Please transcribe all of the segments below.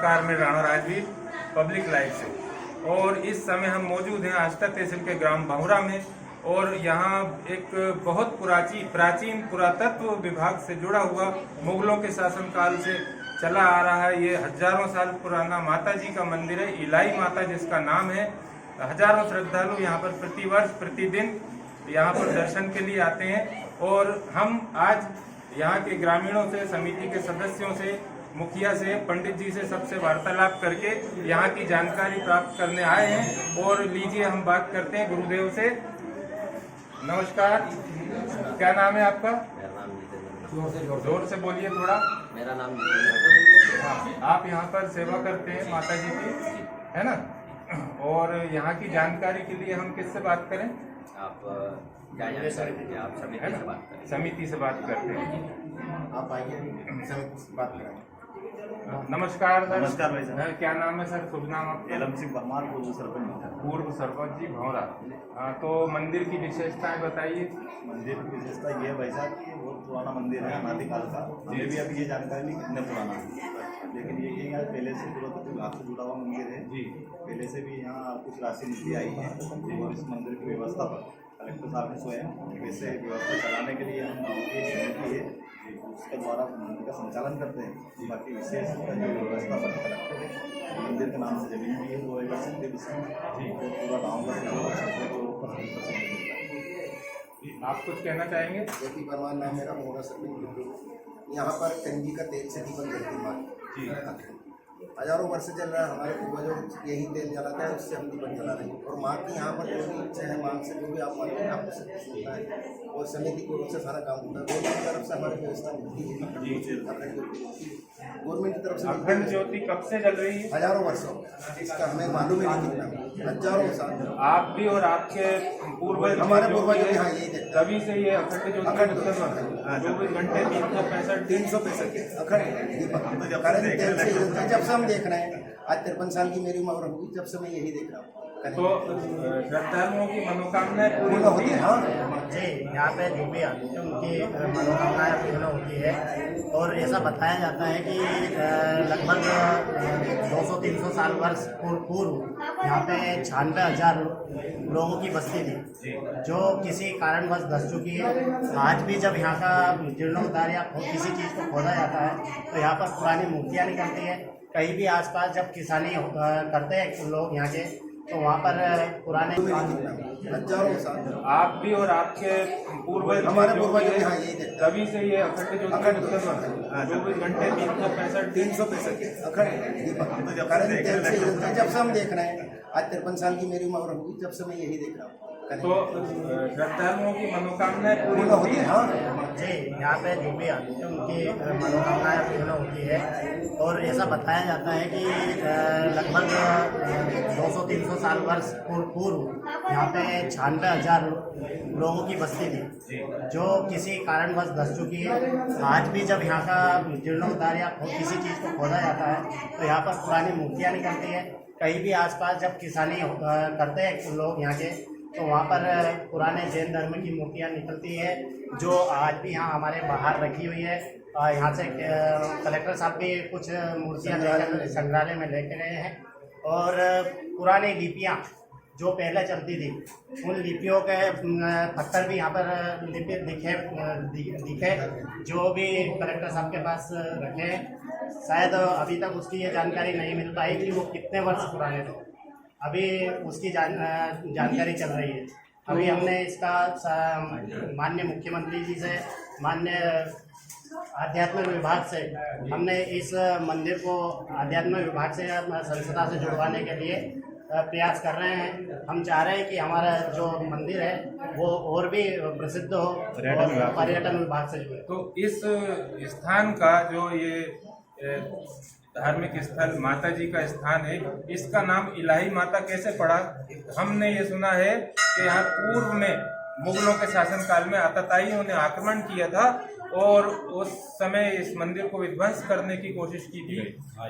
नमस्कार, मैं Rana Rajveer public live से। और इस समय हम मौजूद हैं आष्टा तहसील के ग्राम बहुरा में। और यहाँ एक बहुत प्राचीन पुरातत्व विभाग से जुड़ा हुआ मुगलों के शासनकाल से चला आ रहा है ये हजारों साल पुराना माता जी का मंदिर है, इलाही माता जिसका नाम है। हजारों श्रद्धालु यहाँ पर प्रतिवर्ष प्रतिदिन यहाँ पर दर्शन के लिए आते हैं। और हम आज यहाँ के ग्रामीणों से, समिति के सदस्यों से, मुखिया से, पंडित जी से सबसे वार्तालाप करके यहाँ की जानकारी प्राप्त करने आए हैं। और लीजिए हम बात करते हैं गुरुदेव से। नमस्कार, क्या नाम है आपका? मेरा नाम जितेंद्र। जोर से बोलिए थोड़ा। मेरा नाम जितेंद्र। हाँ, आप यहाँ पर सेवा करते हैं माता जी की, है ना? और यहाँ की जानकारी के लिए हम किससे बात करें? आप क्या जानकारी दीजिए, आप समिति से बात करें। समिति से बात करते हैं। आप आइए, समिति से बात करें। नमस्कार सर। नमस्कार भाई साहब। क्या नाम है सर? शुभ नाम आपका? एलम सिंह परमार, पूर्व सरपंच। पूर्व सरपंच जी भौरा। हाँ, तो मंदिर की विशेषताएं बताइए। मंदिर की विशेषता ये है भाई साहब कि बहुत पुराना मंदिर है, अनादिकाल का। हमें भी अभी ये जानकारी नहीं कितने पुराना है, लेकिन ये यहाँ पहले से पुरातत्व विभाग से जुड़ा हुआ मंदिर है जी। पहले से भी यहाँ कुछ राशि नीति आई है और इस मंदिर की व्यवस्था पर कलेक्टर साहब ने स्वयं वैसे व्यवस्था चलाने के लिए हम गाँव की समिति है उसके द्वारा मंदिर का संचालन करते हैं। बाकी विशेष जो व्यवस्था पर कलेक्टर है, मंदिर के नाम से जमीन भी है 2 एकड़ 70 जी। पूरा गाँव का आप कुछ कहना चाहेंगे? ज्योति परमार नाम मेरा, मोहरा सरपंच। यहाँ पर कंजी का तेल से दीपक जलती माँ जी। हजारों वर्ष चल रहा है, हमारे पूर्वजों यही तेल जलाता है, उससे हम दीपक जला रहे हैं। और माँ की यहाँ पर जो भी इच्छा है, माँ से जो भी आप मांगते हैं आपको सब कुछ मिलता है। और समिति को से सारा काम होता है। गवर्नमेंट की तरफ से हमारी व्यवस्था मिलती है। गवर्नमेंट की तरफ से अखंड ज्योति कब से जल रही है? हजारों वर्षों, इसका हमें मालूम ही नहीं कितना, हजारों साल। आप भी और आपके पूर्वज, हमारे पूर्वज यहाँ यही देखते हैं, तभी से ये अखंड ज्योति का उत्सव 24 घंटे 365 अखंड दीपक कारण तेल से जलता है। जब से हम देख रहे हैं, आज 53 साल की मेरी उम्र होगी, जब से मैं यही देख रहा हूँ। तो श्रद्धालुओं की मनोकामनाएं पूरी पूर्ण होती है। हाँ जी, यहाँ पे जो भी आते हैं उनकी मनोकामनाएं पूर्ण होती है। और ऐसा बताया जाता है कि लगभग 200-300 साल वर्ष पूर्व यहाँ पे 96,000 लोगों की बस्ती थी, जो किसी कारणवश धंस चुकी है। आज भी जब यहाँ का जीर्णोद्धार या किसी चीज़ को खोदा जाता है तो यहाँ पर पुरानी मूर्तियाँ निकलती है। कहीं भी आसपास जब किसानी करते हैं लोग यहाँ के, तो वहाँ पर पुराने हजारों साल। आप भी और आपके पूर्वज, हमारे पूर्वज यहाँ यही देखते हैं, तभी से ये अखंड ज्योति का उत्सव 24 घंटे 365 अखंड दीपक कारण तेल से जलता है। जब से हम देख रहे हैं, आज 53 साल की मेरी उम्र होगी, जब से मैं यही देख रहा हूँ। तो श्रद्धालुओं की मनोकामनाएं पूरी पूर्ण होती है। हाँ जी, यहाँ पे जो भी आते हैं उनकी मनोकामनाएं पूर्ण होती है। और ऐसा बताया जाता है कि लगभग 200-300 साल वर्ष पूर्व यहाँ पे 96,000 लोगों की बस्ती थी, जो किसी कारणवश धंस चुकी है। आज भी जब यहाँ का जीर्णोद्धार या किसी चीज़ को खोदा जाता है तो यहाँ पर पुरानी मूर्तियाँ निकलती है। कहीं भी आसपास जब किसानी करते हैं लोग यहाँ के, तो वहाँ पर पुराने जैन धर्म की मूर्तियाँ निकलती है, जो आज भी यहाँ हमारे बाहर रखी हुई है। यहाँ से कलेक्टर साहब भी कुछ मूर्तियाँ लेकर संग्रहालय में लेके गए हैं। और पुरानी लिपियाँ जो पहले चलती थी, उन लिपियों के पत्थर भी यहाँ पर दिखे, जो भी कलेक्टर साहब के पास रखे हैं। शायद अभी तक उसकी ये जानकारी नहीं मिल पाई कि वो कितने वर्ष पुराने थे। अभी उसकी जानकारी चल रही है। अभी हमने इसका माननीय मुख्यमंत्री जी से, माननीय आध्यात्मिक विभाग से, हमने इस मंदिर को आध्यात्मिक विभाग से, संस्था से जुड़वाने के लिए प्रयास कर रहे हैं। हम चाह रहे हैं कि हमारा जो मंदिर है वो और भी प्रसिद्ध हो, पर्यटन विभाग से जुड़े। तो इस स्थान का जो ये धार्मिक स्थल माता जी का स्थान है, इसका नाम इलाही माता कैसे पड़ा? हमने ये सुना है कि यहाँ पूर्व में मुगलों के शासनकाल में आतताइयों ने आक्रमण किया था और उस समय इस मंदिर को विध्वंस करने की कोशिश की थी।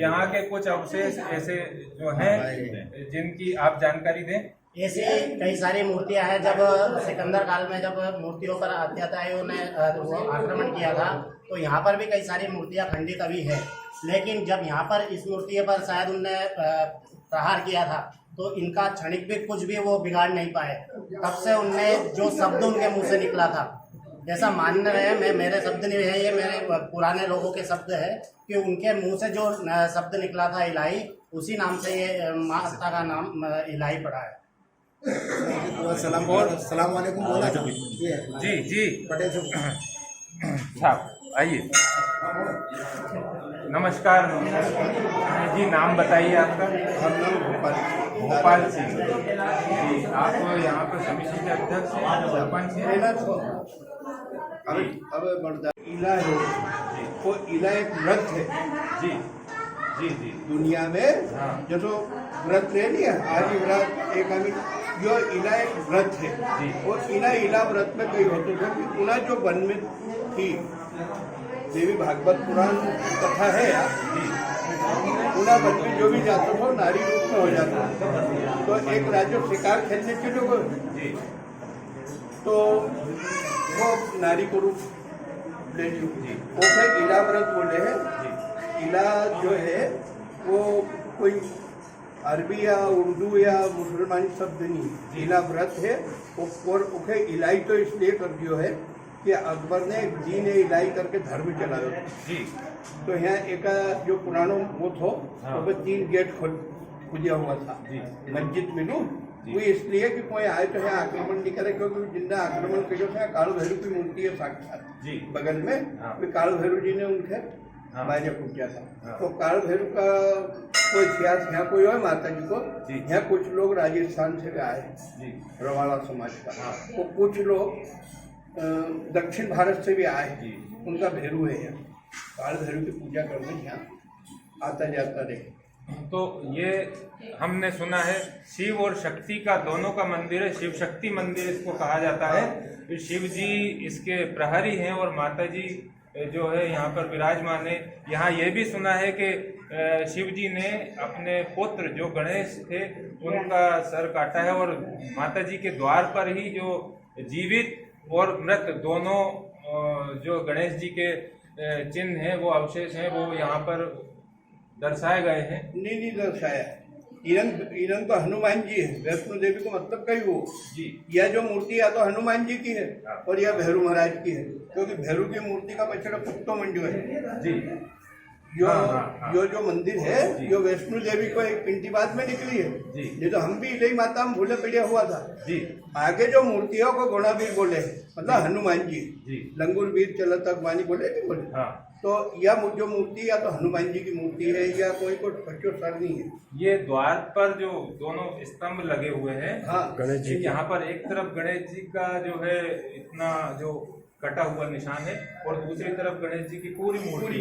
यहाँ के कुछ अवशेष ऐसे जो हैं जिनकी आप जानकारी दें। ऐसी कई सारी मूर्तियां हैं। जब सिकंदर काल में जब मूर्तियों पर अत्याचारियों ने आक्रमण किया था, तो यहाँ पर भी कई सारी मूर्तियां खंडित अभी है। लेकिन जब यहाँ पर इस मूर्ति पर शायद उनने प्रहार किया था तो इनका क्षणिक भी कुछ भी वो बिगाड़ नहीं पाए। तब से उनने जो शब्द उनके मुंह से निकला था, ऐसा मान रहे हैं, मेरे शब्द नहीं है, ये मेरे पुराने लोगों के शब्द है कि उनके मुंह से जो शब्द निकला था इलाही, उसी नाम से ये माता का नाम इलाही पड़ा है। सलाम वालेकुम बोला था जी जी पटेल साहब। साहब आइए। नमस्कार जी, नाम बताइए आपका। भोपाल सिंह जी, आप यहाँ पर समिति के अध्यक्ष हैं, सरपंच हैं। अब इला है, वो इला एक व्रत है जी जी जी दुनिया में। हाँ। जैसे व्रत है नहीं, आदि व्रत एक आदमी, जो इला एक व्रत है जी। और इला व्रत में कई होते थे कि पुनः जो वन में थी देवी भागवत पुराण कथा है जी पुनः वन में जो भी जाता था नारी रूप में हो जाता था। तो एक राज्य शिकार खेलने के लिए जी तो वो नारी को रूप ले ली। वो फिर इला व्रत बोले हैं। इला जो है वो कोई अरबी या उर्दू या मुसलमानी शब्द नहीं, इला व्रत है। और उसे इलाई तो इसलिए कर दियो है कि अकबर ने जी ने इलाई करके धर्म चलायो जी। तो यहाँ एक जो पुरानो वो थो हाँ। तो 3 गेट खुजा हुआ था जी। मस्जिद में नू वो इसलिए कि कोई आए तो है आक्रमण नहीं करे, क्योंकि जिंदा आक्रमण करो था काल भैरव की मूर्ति है साक्षात जी। बगल में। हाँ। काल भैरव जी ने उनके हाँ। मारे पूजा था। हाँ। तो काल भैरव का कोई इतिहास यहाँ कोई और माता जी को जी। यहाँ कुछ लोग राजस्थान से भी आए जी रवाड़ा समाज का। हाँ। तो कुछ लोग दक्षिण भारत से भी आए, जी। उनका भैरव है यहाँ। काल भैरव की पूजा करने यहाँ आता जाता रहे। तो ये हमने सुना है शिव और शक्ति का दोनों का मंदिर है, शिव शक्ति मंदिर इसको कहा जाता है। फिर शिव जी इसके प्रहरी हैं और माता जी जो है यहाँ पर विराजमान है। यहाँ ये भी सुना है कि शिव जी ने अपने पुत्र जो गणेश थे उनका सर काटा है और माता जी के द्वार पर ही जो जीवित और मृत दोनों जो गणेश जी के चिन्ह हैं वो अवशेष हैं वो यहाँ पर दर्शाए गए हैं। नहीं दर्शाया। इरंग तो हनुमान जी है, वैष्णो देवी को मतलब कही वो जी। यह जो मूर्ति है तो हनुमान जी की है हाँ। और यह भैरू महाराज की है, क्योंकि भैरू की मूर्ति का पछड़ा कुत्तो मंजू है जी। हाँ। जो मंदिर है जो वैष्णो देवी को एक पिंटीबाद में निकली है जी। नहीं तो हम भी इलाई माता में भूले पड़िया हुआ था जी आगे जो मूर्तियों को गुणावीर बोले हैं, मतलब हनुमान जी जी। लंगूर वीर चलत अगवानी बोले नहीं बोले। हाँ। तो यह जो मूर्ति या तो हनुमान जी की मूर्ति है या कोई बच्चों सर नहीं है। ये द्वार पर जो दोनों स्तंभ लगे हुए हैं, हाँ। गणेश जी, यहाँ पर एक तरफ गणेश जी का जो है इतना जो कटा हुआ निशान है और दूसरी तरफ गणेश जी की पूरी मूर्ति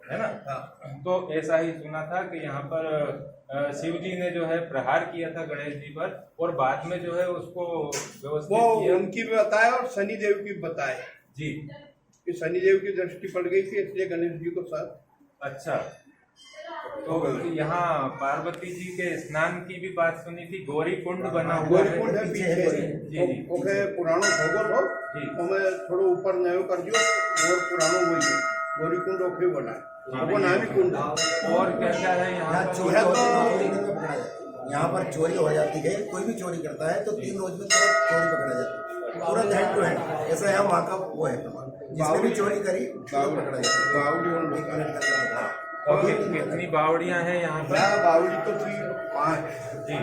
है ना। हाँ। तो ऐसा ही सुना था कि यहाँ पर शिव जी ने जो है प्रहार किया था गणेश जी पर और बाद में जो है उसको व्यवस्थित वो किया। उनकी भी बताए और शनि देव की भी बताए जी। कि शनि देव की दृष्टि पड़ गई थी इसलिए गणेश जी को साथ। अच्छा, तो यहाँ पार्वती जी के स्नान की भी बात सुनी थी, गौरी कुंड बना हुआ गौरी है। कुंड है जी पीछे जी। ओके पुरानो भोगो हो जी। तो मैं थोड़ा ऊपर नयो कर दियो और पुरानो वही है गौरी कुंड ओके बना है वो नामी कुंड है। और क्या क्या है यहाँ यहाँ पर? चोरी होती है तो 3 दिन में पकड़ा जाता है। यहाँ पर चोरी हो जाती है, कोई भी चोरी करता है तो 3 रोज में तुरंत चोरी पकड़ा जाता है, तुरंत हैंड टू हैंड। ऐसा है वहाँ का वो है प्रमाण, जिसने भी चोरी करी तुरंत पकड़ा जाता है। बावड़ी और 1 मिनट के अंदर पकड़ा। और कितनी बावड़ियाँ हैं यहाँ पर? यहाँ बावड़ी तो थी 5 जी।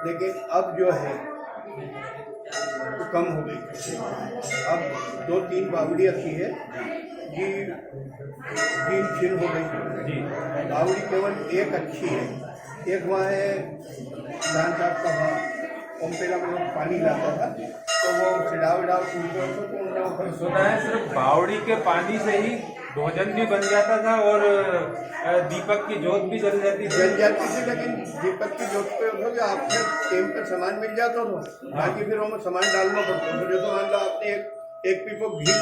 लेकिन अब जो है तो कम हो गई। अब 2-3 बावड़ियाँ थी है जी छीन हो गई। जी। बावड़ी केवल एक अच्छी है, एक वहाँ है धान साहब का वहाँ पंपेला में लोग पानी लाता था तो वो चिड़ाव पूछते तो उन्होंने ऊपर सुना है सिर्फ बावड़ी के पानी से ही भोजन भी बन जाता था और दीपक की जोत भी जल जाती थी। जल जाती थी, लेकिन दीपक की जोत पे हो गया आपसे टेम पे सामान मिल जाता था, बाकी फिर वो सामान डालना पड़ता था। जैसे मान लो आपने एक पीपो घी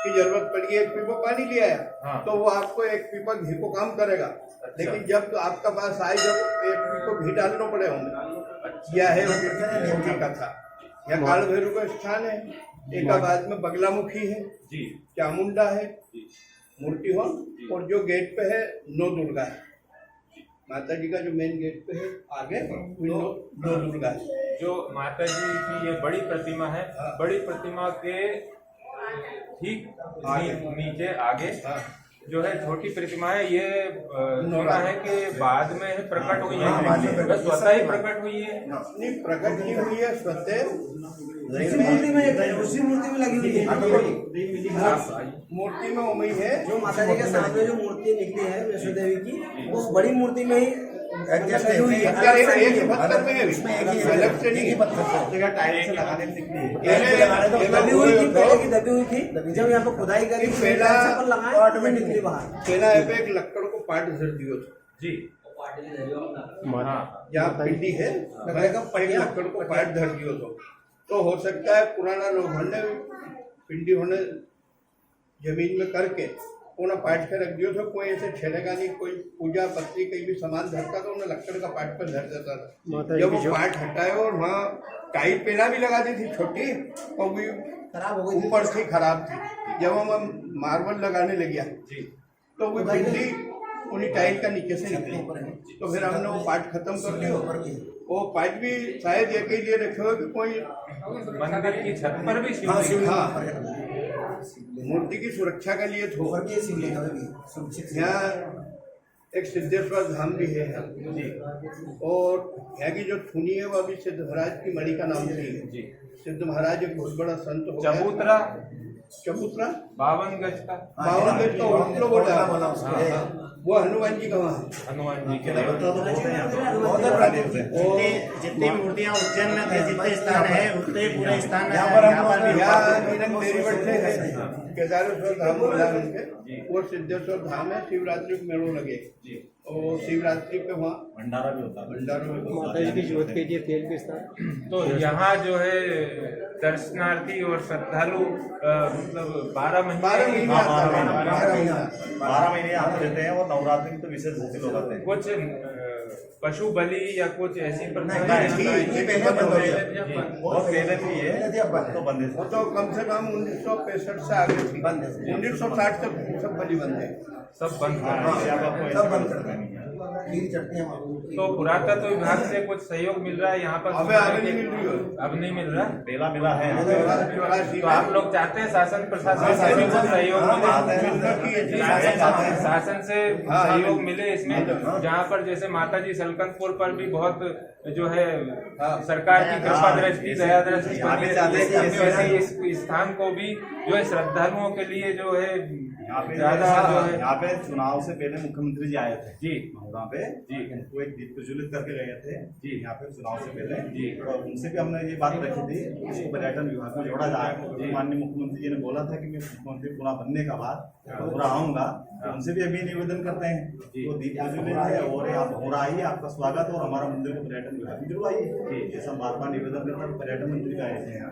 की जरूरत पड़ी, एक पीपो पानी लिया है हाँ। तो वो आपको एक पीपा घी को काम करेगा। लेकिन जब तो आपका पास आए जब एक पीपो घी डालना पड़े होंगे। यह है मूर्ति का था। यह काल भैरव का स्थान है। एक बाद में बगलामुखी है जी। चामुंडा है, मूर्ति हो, और जो गेट पे है नौ दुर्गा है, माता जी का जो मेन गेट पे है आगे नौ दुर्गा है। जो माता जी की ये बड़ी प्रतिमा है, बड़ी प्रतिमा के ठीक नीचे आगे जो है छोटी प्रतिमा है, ये सुना है कि बाद में प्रकट हुई है, बस स्वतः ही प्रकट हुई है। नहीं, प्रकट नहीं हुई है स्वतः, उसी मूर्ति में लगी हुई है। मूर्ति में उमी है। जो माता जी के सामने जो मूर्ति निकली है वैष्णो देवी की, उस बड़ी मूर्ति में ही एडजस्ट लगी हुई है। एक ही पत्थर में है, उसमें एक ही अलग से नहीं है। जगह टाइल से लगाने में निकली है। दबी हुई थी, पहले की दबी हुई थी, जब यहाँ पे खुदाई करी पहला लगाए ऑटोमेटिक निकली बाहर। पहला है पे एक लक्कड़ को पाट धर दियो था जी यहाँ पिंडी है, एक लक्कड़ को पाट धर दियो तो हो सकता है पुराना लोग ने पिंडी होने जमीन में करके उन्हें पाट के रख दियो तो कोई ऐसे छेड़ेगा नहीं, कोई पूजा पत्ती कहीं भी सामान धरता तो उन्हें लक्कड़ का पाट पर धर देता था। जब वो पाट हटाए और वहाँ टाई पेला भी लगा दी थी छोटी, और भी खराब हो गई, ऊपर से खराब थी। जब हम मार्बल लगाने लगे तो वो पिंडी उन्हीं टाइल का नीचे से निकली, तो फिर हमने वो पार्ट खत्म कर दिया। वो पार्ट भी शायद ये के लिए रखे हो कि कोई मंदिर की छत पर भी शिवलिंग। मूर्ति की सुरक्षा के लिए थो। ऊपर के शिवलिंग भी सुरक्षित। यहाँ एक सिद्धेश्वर धाम भी है जी, और यहाँ की जो थुनी है वो अभी सिद्ध महाराज की मणि का नाम से है जी। सिद्ध महाराज एक बहुत बड़ा संत हो गया। चबूतरा 52 गज का 52 गज का होटलो बोला, वो हनुमान जी का वहाँ है। हनुमान जी के जितनी मूर्तियाँ उज्जैन में थे, जितने स्थान है उतने पूरे स्थान केदारेश्वर धाम बोला उनके, वो सिद्धेश्वर धाम है। शिवरात्रि को मेलों लगे और शिवरात्रि पे वहाँ भंडारा भी होता है। भंडारों में माता जी की जोत के लिए तेल के स्थान। तो यहाँ जो है दर्शनार्थी और श्रद्धालु मतलब 12 महीने 12 महीने आते रहते हैं, और नवरात्रि में तो विशेष रूप से लोग आते हैं। कुछ पशु बलि या कुछ ऐसी बहुत पहले भी है तो बंदे वो तो कम से कम 1965 से आगे थी, 1960 तक सब बलि बंद है। सब बंद सब बंद कर देंगे, खीर चटनी हम। तो पुरातत्व विभाग से कुछ सहयोग मिल रहा है यहाँ पर? अबे आगे नहीं मिल रही है। अब नहीं मिल रहा। बेला मिला है। तो आप लोग चाहते हैं शासन प्रशासन से भी कुछ सहयोग मिले, शासन से सहयोग मिले इसमें, जहाँ पर जैसे माता जी सलकनपुर पर भी बहुत जो है सरकार की कृपा दृष्टि दया दृष्टि वैसे इस स्थान को भी जो है श्रद्धालुओं के लिए जो है ज्यादा जो है। यहाँ पे चुनाव से पहले मुख्यमंत्री जी आए थे जी महुआ पे जी, उनको एक दीप प्रज्वलित करके गए थे जी यहाँ पे चुनाव से पहले जी, और उनसे भी हमने ये बात रखी थी कि पर्यटन विभाग में जोड़ा जाए। माननीय मुख्यमंत्री जी ने बोला था कि मैं मुख्यमंत्री पुनः बनने का बाद पूरा आऊंगा, उनसे भी अभी निवेदन करते हैं तो दीप प्रज्वलित है और आप भोरा आइए, आपका स्वागत है, और हमारा मंदिर को पर्यटन विभाग में जुड़वाइए। ये सब बार बार निवेदन करता है। पर्यटन मंत्री का आए थे यहाँ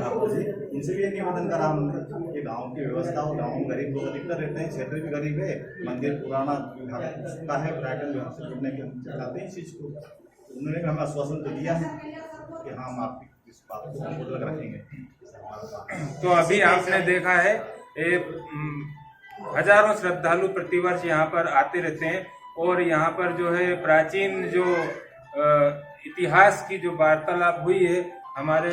ठाकुर जी, उनसे भी ये निवेदन करा हमने कि गाँव की व्यवस्था और गाँव में गरीब लोग अधिकतर रहते हैं, क्षेत्र भी गरीब है, मंदिर पुराना विभाग का है, पर्यटन विभाग से जुड़ने के हम चाहते हैं इस चीज़ को। उन्होंने हमें आश्वासन तो दिया है कि हम आपकी इस बात को रखेंगे। तो अभी आपने देखा है हजारों श्रद्धालु प्रतिवर्ष यहाँ पर आते रहते हैं, और यहाँ पर जो है प्राचीन जो इतिहास की जो वार्तालाप हुई है हमारे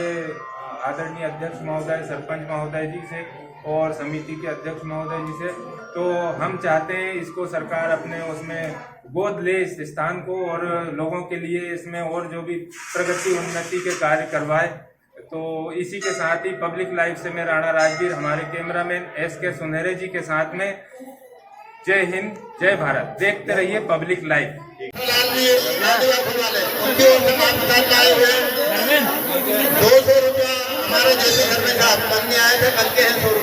आदरणीय अध्यक्ष महोदय, सरपंच महोदय जी से और समिति के अध्यक्ष महोदय जी से, तो हम चाहते हैं इसको सरकार अपने उसमें गोद ले इस स्थान को, और लोगों के लिए इसमें और जो भी प्रगति उन्नति के कार्य करवाए। तो इसी के साथ ही पब्लिक लाइव से मैं राणा राजवीर, हमारे कैमरामैन SK सुनहरे जी के साथ में, जय हिंद जय भारत। देखते रहिए पब्लिक लाइव। 200 रुपया हमारे जैसे घर में आए थे, कल के हैं 100 रुपया।